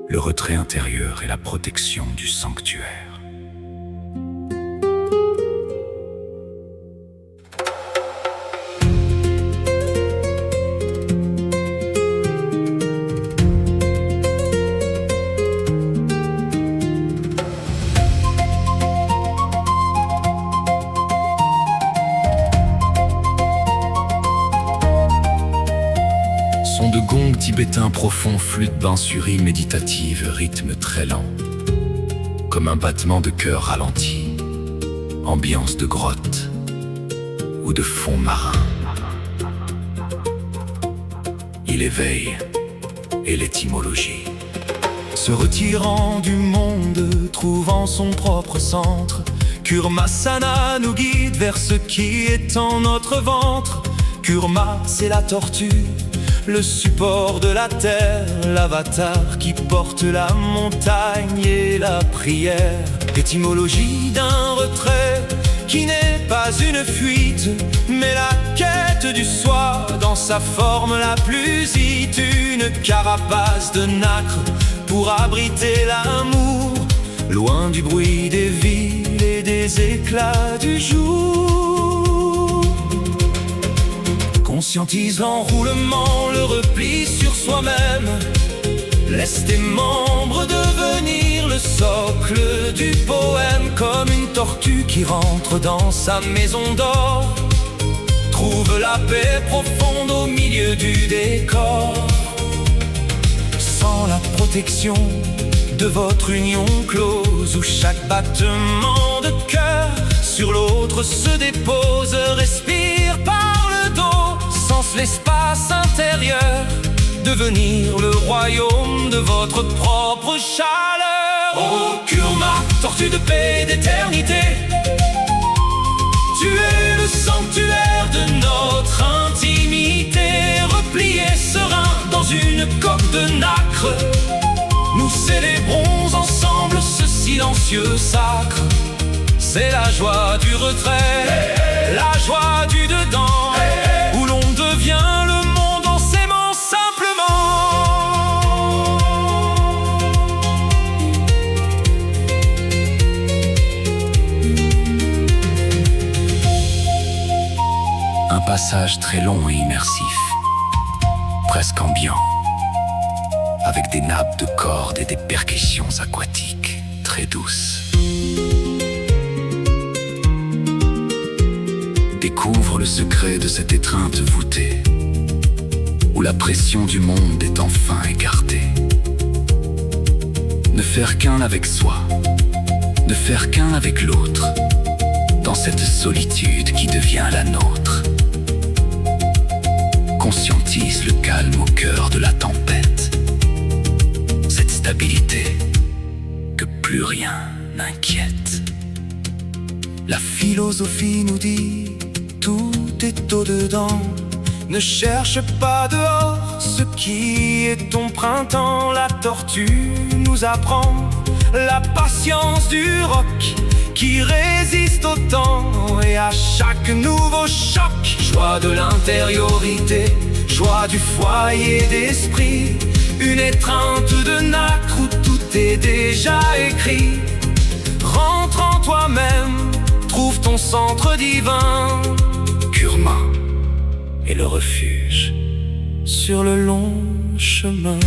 le retrait intérieur et la protection du sanctuaire. Son de gong tibétain profond, flûte bansuri méditative, rythme très lent, comme un battement de cœur ralenti, ambiance de grotte ou de fond marin. Il éveille et l'étymologie. Se retirant du monde, trouvant son propre centre, Kurmasana nous guide vers ce qui est en notre ventre. Kurma, c'est la tortue, le support de la terre, l'avatar qui porte la montagne et la prière. Étymologie d'un retrait qui n'est pas une fuite, mais la quête du soi dans sa forme la plus hite. Une carapace de nacre pour abriter l'amour, loin du bruit des villes et des éclats du jour. Conscientise l'enroulement, le repli sur soi-même. Laisse tes membres devenir le socle du poème, comme une tortue qui rentre dans sa maison d'or. Trouve la paix profonde au milieu du décor. Sans la protection de votre union close, où chaque battement de cœur sur l'autre se dépose. Respire par le dos, sens l'espace intérieur, devenir le royaume de votre propre chaleur. Oh Kurma, tortue de paix et d'éternité, tu es le sanctuaire de notre intimité. Replié serein dans une coque de nacre, nous célébrons ensemble ce silencieux sacre. C'est la joie du retrait, la joie du dedans, où l'on devient le monde en s'aimant simplement. Un passage très long et immersif, presque ambiant, avec des nappes de cordes et des percussions aquatiques très douces. Découvre le secret de cette étreinte voûtée, où la pression du monde est enfin écartée. Ne faire qu'un avec soi, ne faire qu'un avec l'autre, dans cette solitude qui devient la nôtre. Conscientise le calme au cœur de la tempête, cette stabilité que plus rien n'inquiète. La philosophie nous dit, tout est au-dedans. Ne cherche pas dehors ce qui est ton printemps. La tortue nous apprend la patience du roc qui résiste au temps et à chaque nouveau choc. Joie de l'intériorité, joie du foyer d'esprit, une étreinte de nacre où tout est déjà écrit. Rentre en toi-même, trouve ton centre divin. Kurma est le refuge sur le long chemin.